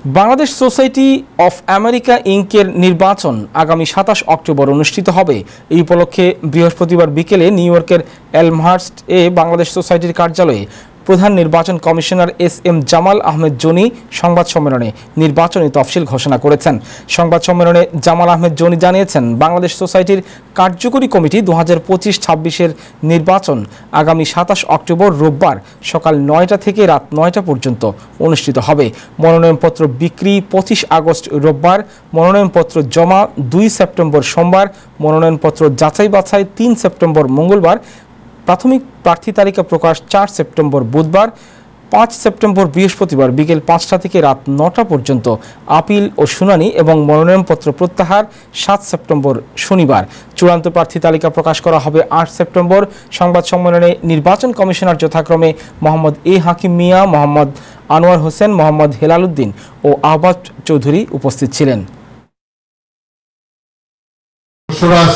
Bangladesh society of America ইনকের নির্বাচন আগামী ২৭ October অনুষ্ঠিত হবে। এই উপলক্ষে বৃহস্পতিবার বিকেলে নিউ ইয়র্কের এলমহার্স্ট-এ বাংলাদেশ সোসাইটির কার্যালয়ে প্রধান নির্বাচন commissioner SM. Jamal Ahmed Johnny সংবাদ সম্মেলনে নির্বাচনী তফসিল ঘোষণা করেছেন। সংবাদ সম্মেলনে জামাল আহমেদ জনি জানিয়েছেন, বাংলাদেশ সোসাইটির কার্যকরী কমিটি ২০২৫-২৬-এর নির্বাচন আগামী ২৭ অক্টোবর রোববার সকাল ৯টা থেকে রাত ৯টা পর্যন্ত অনুষ্ঠিত হবে। মনোনয়নপত্র বিক্রি ২৫ আগস্ট রোববার, মনোনয়নপত্র জমা ২ সেপ্টেম্বর সোমবার, মনোনয়নপত্র যাচাই বাছাই ৩ সেপ্টেম্বর মঙ্গলবার, প্রাথমিক প্রার্থী তালিকা প্রকাশ ৪ সেপ্টেম্বর বুধবার, ৫ সেপ্টেম্বর বৃহস্পতিবার বিকেল ৫টা থেকে রাত ৯টা পর্যন্ত আপিল ও শুনানি এবং মনোনয়নপত্র প্রত্যাহার ৭ সেপ্টেম্বর শনিবার। চূড়ান্ত প্রার্থী তালিকা প্রকাশ করা হবে ৮ সেপ্টেম্বর। সংবাদ সম্মেলনে নির্বাচন কমিশনার যথাক্রমে মোহাম্মদ এ হাকিম মিয়া, মোহাম্মদ আনোয়ার হোসেন, মোহাম্মদ হেলাল উদ্দিন ও আহবাব চৌধুরী উপস্থিত ছিলেন।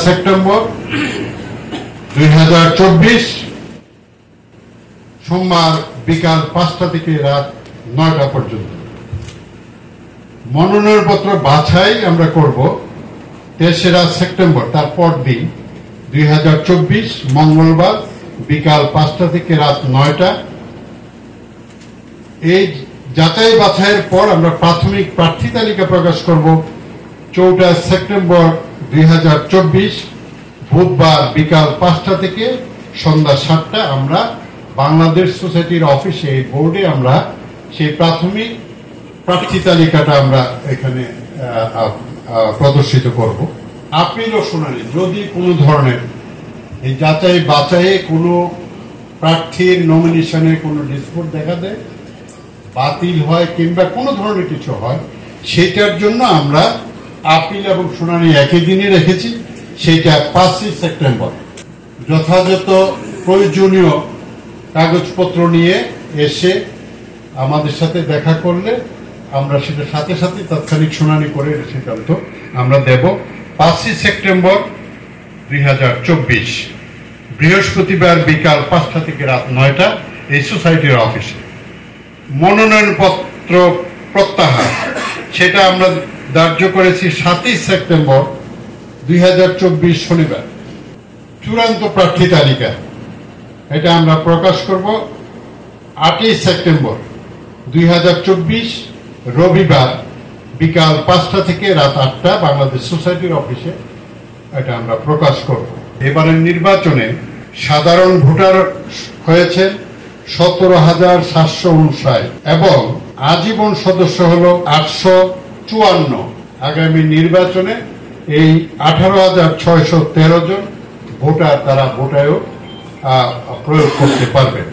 সেপ্টেম্বর ২০২৪ সোমবার বিকাল ৫টা থেকে রাত ৯টা পর্যন্ত মনোনয়নপত্র বাছাই আমরা করব ৩রা সেপ্টেম্বর, তারপর দিন ২০২৪ মঙ্গলবার বিকাল ৫টা থেকে রাত ৯টা। এই যাচাই বাছাইয়ের পর আমরা প্রাথমিক প্রার্থী তালিকা প্রকাশ করব ৪টা সেপ্টেম্বর ২০২৪ বুধবার বিকাল ৫টা থেকে সন্ধ্যা ৭টা। আমরা বাংলাদেশ সোসাইটির অফিসে বোর্ডে আমরা সেই প্রাথমিক প্রার্থী তালিকাটা আমরা এখানে প্রদর্শিত করব। আপিল ও শুনানি যদি কোনো ধরনের এই যাচাই বাছাইয়ে কোনো প্রার্থীর নমিনেশনে কোনো ডিসপুট দেখা দেয়, বাতিল হয় কিংবা কোনো ধরনের কিছু হয়, সেটার জন্য আমরা আপিল এবং শুনানি একই দিনে রেখেছি। সেটা ৫ই সেপ্টেম্বর যথাযথ প্রয়োজনীয় কাগজপত্র নিয়ে এসে আমাদের সাথে দেখা করলে আমরা সেটা সাথে সাথে তাৎক্ষণিক শুনানি করে সিদ্ধান্ত আমরা দেব। ৫ই সেপ্টেম্বর ২০২৪ বৃহস্পতিবার বিকাল ৫টা থেকে রাত ৯টা এই সোসাইটির অফিসে। মনোনয়নপত্র প্রত্যাহার সেটা আমরা ধার্য করেছি ৭ই সেপ্টেম্বর ২০২৪ শনিবার। চূড়ান্ত প্রার্থী তালিকা এটা আমরা প্রকাশ করব ৮ই সেপ্টেম্বর ২০২৪ রবিবার বিকাল ৫টা থেকে রাত ৮টা বাংলাদেশ সোসাইটির অফিসে এটা আমরা প্রকাশ করব। এবারের নির্বাচনে সাধারণ ভোটার হয়েছে ১৭,৭৫৯ এবং আজীবন সদস্য হলো ৮৫৪। আগামী নির্বাচনে এই ১৮,৬১৩ জন ভোটার তারা ভোটায়ও প্রয়োগ করতে পারবেন।